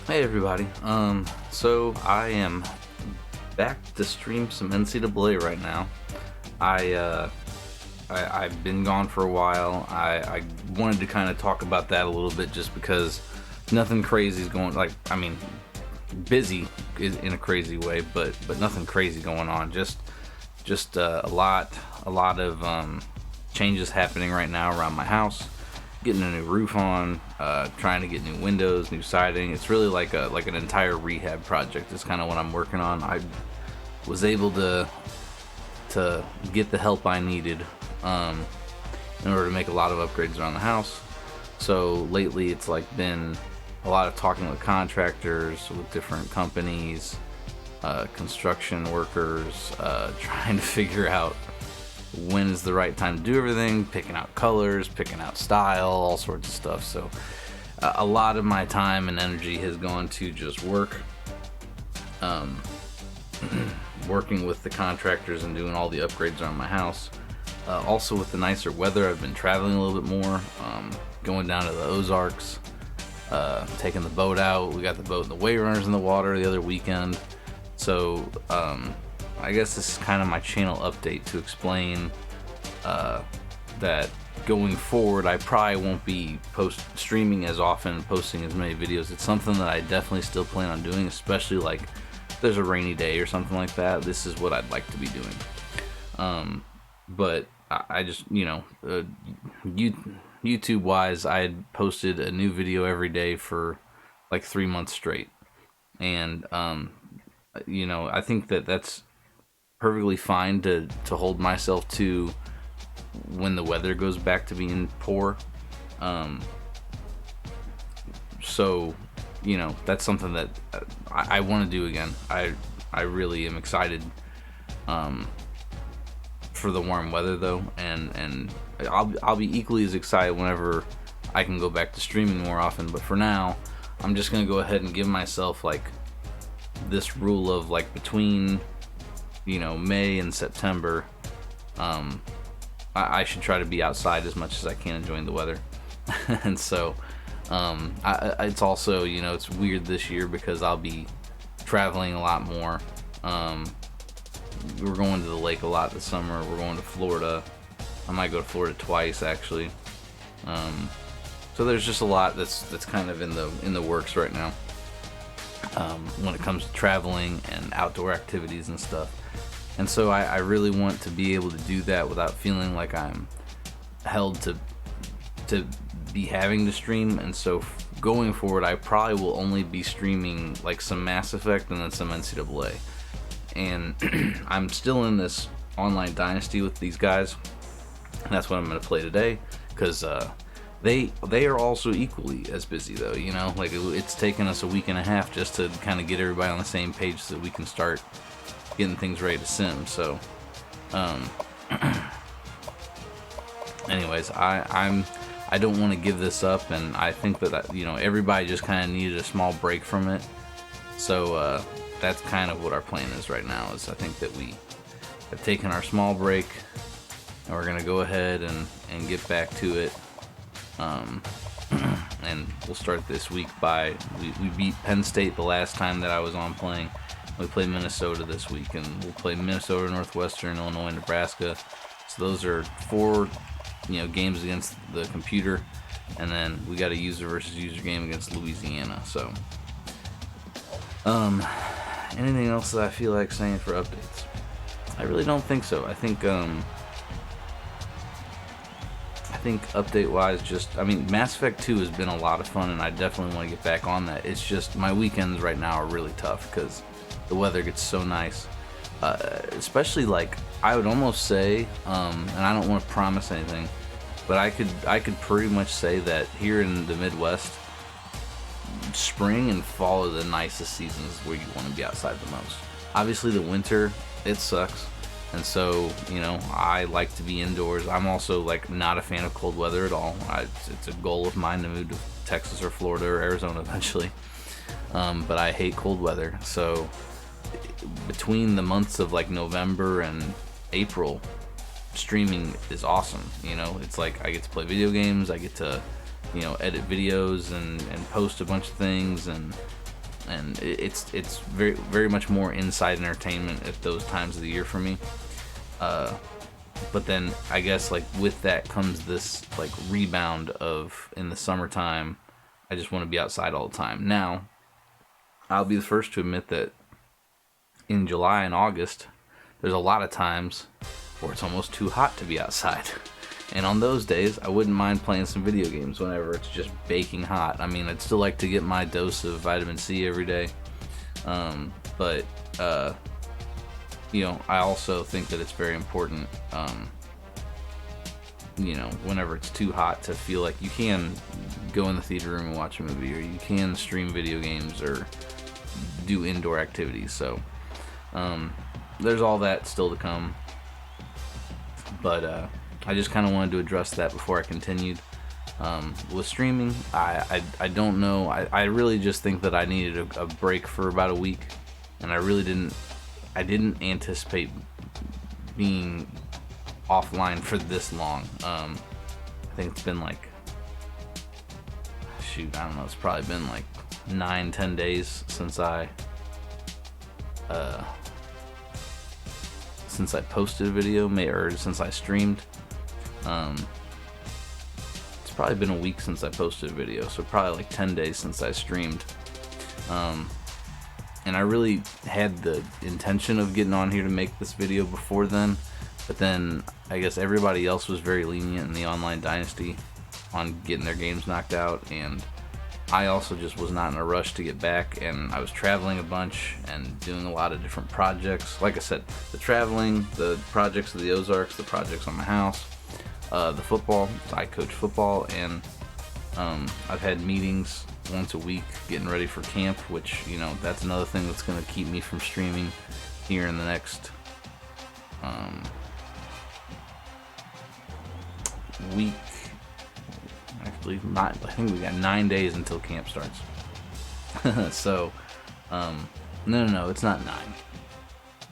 Hey everybody. So I am back to stream some NCAA right now. I've been gone for a while. I wanted to kind of talk about that a little bit just because nothing crazy is going. Busy is in a crazy way, but nothing crazy going on. Just a lot of changes happening right now around my house. Getting a new roof on, trying to get new windows, new siding. It's really like an entire rehab project. It's kind of what I'm working on. I was able to get the help I needed in order to make a lot of upgrades around the house. So lately, it's like been a lot of talking with contractors, with different companies, construction workers, trying to figure out when is the right time to do everything, picking out colors, picking out style, all sorts of stuff. So a lot of my time and energy has gone to just work, working with the contractors and doing all the upgrades around my house. Also with the nicer weather, I've been traveling a little bit more, going down to the Ozarks, taking the boat out. We got the boat and the wave runners in the water the other weekend. So I guess this is kind of my channel update to explain that going forward I probably won't be streaming as often, posting as many videos. It's something that I definitely still plan on doing, especially like if there's a rainy day or something like that. This is what I'd like to be doing. But I just, YouTube wise, I had posted a new video every day for like 3 months straight. And I think that that's perfectly fine to hold myself to when the weather goes back to being poor. So that's something that I want to do again. I really am excited for the warm weather though, and I'll be equally as excited whenever I can go back to streaming more often. But for now, I'm just gonna go ahead and give myself like this rule of like between May and September, I should try to be outside as much as I can enjoying the weather. And so it's also it's weird this year because I'll be traveling a lot more. We're going to the lake a lot this summer. We're going to Florida. I might go to Florida twice actually. So there's just a lot that's kind of in the works right now, when it comes to traveling and outdoor activities and stuff. And so I really want to be able to do that without feeling like I'm held to be having to stream. And so going forward, I probably will only be streaming like some Mass Effect and then some NCAA. And I'm still in this online Dynasty with these guys. And that's what I'm going to play today, because they are also equally as busy though. Like it's taken us a week and a half just to kind of get everybody on the same page so that we can start getting things ready to sim. So anyways, I don't want to give this up, and I think that everybody just kind of needed a small break from it. So that's kind of what our plan is right now. Is I think that we have taken our small break and we're gonna go ahead and get back to it. And we'll start this week by we beat Penn State the last time that I was on playing. We play Minnesota this week, and we'll play Minnesota, Northwestern, Illinois, Nebraska. So those are 4 games against the computer, and then we got a user versus user game against Louisiana. So anything else that I feel like saying for updates? I really don't think so. I think update wise, Mass Effect 2 has been a lot of fun, and I definitely want to get back on that. It's just my weekends right now are really tough because the weather gets so nice, especially like I would almost say, and I don't want to promise anything, but I could pretty much say that here in the Midwest, spring and fall are the nicest seasons where you want to be outside the most. Obviously the winter, it sucks. And so, I like to be indoors. I'm also like not a fan of cold weather at all. It's a goal of mine to move to Texas or Florida or Arizona eventually. But I hate cold weather. So between the months of like November and April, streaming is awesome. It's like I get to play video games. I get to, edit videos and post a bunch of things. And and it's very very much more inside entertainment at those times of the year for me. But then I guess like with that comes this like rebound of in the summertime, I just want to be outside all the time. Now, I'll be the first to admit that in July and August, there's a lot of times where it's almost too hot to be outside. And on those days, I wouldn't mind playing some video games whenever it's just baking hot. I mean, I'd still like to get my dose of vitamin C every day. But I also think that it's very important, whenever it's too hot to feel like you can go in the theater room and watch a movie, or you can stream video games or do indoor activities. So there's all that still to come. But I just kind of wanted to address that before I continued. With streaming, I don't know. I really just think that I needed a break for about a week, and I didn't anticipate being offline for this long. I think it's been like, I don't know, it's probably been like 9-10 days since I posted a video, or since I streamed. It's probably been a week since I posted a video, so probably like 10 days since I streamed. And I really had the intention of getting on here to make this video before then, but then I guess everybody else was very lenient in the online Dynasty on getting their games knocked out, and I also just was not in a rush to get back, and I was traveling a bunch and doing a lot of different projects. Like I said, the traveling, the projects of the Ozarks, the projects on my house, the football. I coach football, and I've had meetings once a week getting ready for camp, which, that's another thing that's going to keep me from streaming here in the next week. Actually, I think we got 9 days until camp starts. So, no, it's not 9.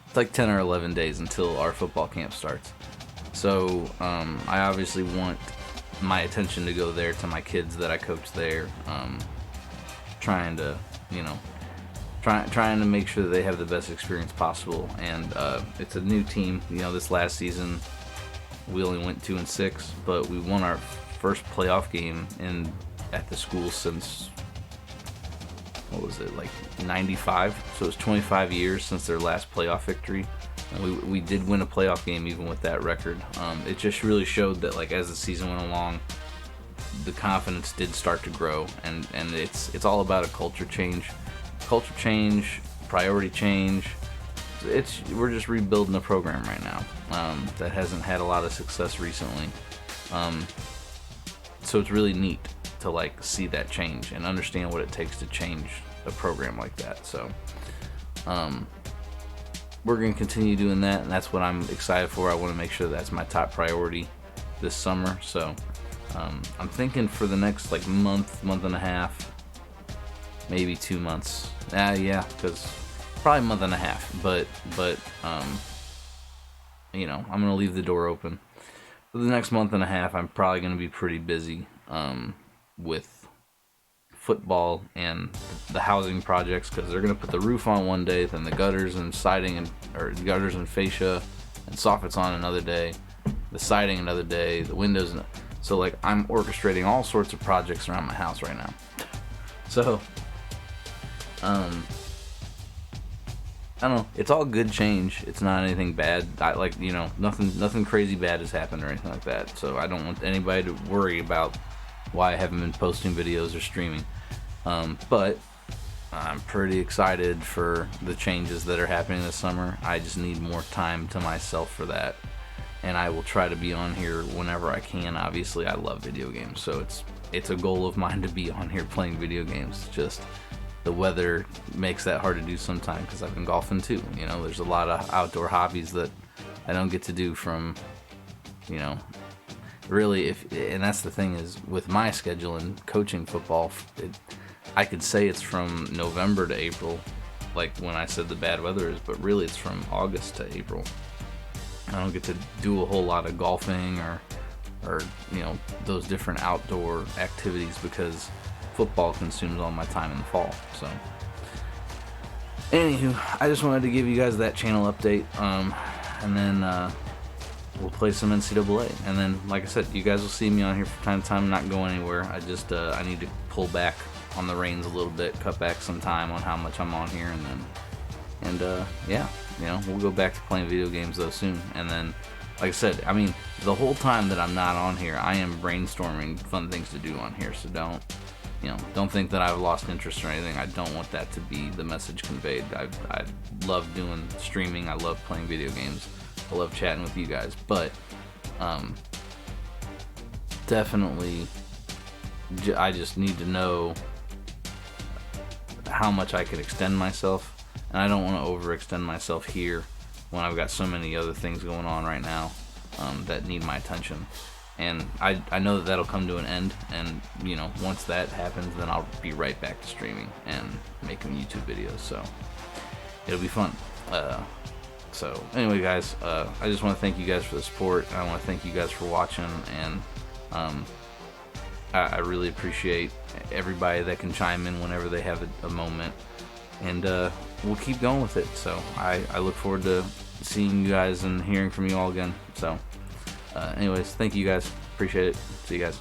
It's like 10 or 11 days until our football camp starts. So, I obviously want my attention to go there to my kids that I coach there. Trying to make sure that they have the best experience possible. And it's a new team. This last season we only went 2-6, but we won our first playoff game at the school since, what was it, like 95? So it was 25 years since their last playoff victory. And we did win a playoff game even with that record. It just really showed that, like, as the season went along, the confidence did start to grow, and it's all about a culture change, priority change. We're just rebuilding the program right now that hasn't had a lot of success recently. So it's really neat to like see that change and understand what it takes to change a program like that. So we're going to continue doing that, and that's what I'm excited for. I want to make sure that's my top priority this summer. So I'm thinking for the next like month and a half, maybe 2 months. Because probably a month and a half. But I'm gonna leave the door open. For the next month and a half, I'm probably gonna be pretty busy with football and the housing projects, because they're gonna put the roof on one day, then the gutters and siding or gutters and fascia and soffits on another day, the siding another day, the windows. So like I'm orchestrating all sorts of projects around my house right now. So I don't know. It's all good change. It's not anything bad. Nothing crazy bad has happened or anything like that. So I don't want anybody to worry about why I haven't been posting videos or streaming. But I'm pretty excited for the changes that are happening this summer. I just need more time to myself for that. And I will try to be on here whenever I can. Obviously, I love video games, so it's a goal of mine to be on here playing video games. Just the weather makes that hard to do sometimes, because I've been golfing too. There's a lot of outdoor hobbies that I don't get to do from, really, and that's the thing is with my schedule and coaching football, I could say it's from November to April, like when I said the bad weather is, but really it's from August to April. I don't get to do a whole lot of golfing or those different outdoor activities because football consumes all my time in the fall. So Anywho, I just wanted to give you guys that channel update, and then we'll play some NCAA, and then, like I said, you guys will see me on here from time to time. I'm not going anywhere. I just I need to pull back on the reins a little bit, cut back some time on how much I'm on here, and yeah, you know, we'll go back to playing video games though soon. And then, like I said, I mean, the whole time that I'm not on here, I am brainstorming fun things to do on here. So don't think that I've lost interest or anything. I don't want that to be the message conveyed. I love doing streaming. I love playing video games. I love chatting with you guys, but definitely I just need to know how much I could extend myself, and I don't want to overextend myself here when I've got so many other things going on right now that need my attention. And I know that that'll come to an end, and you know, once that happens, then I'll be right back to streaming and making YouTube videos, so it'll be fun. So anyway, guys, I just want to thank you guys for the support. I want to thank you guys for watching, and I really appreciate everybody that can chime in whenever they have a moment, and we'll keep going with it. So I look forward to seeing you guys and hearing from you all again. So anyways, thank you guys, appreciate it. See you guys.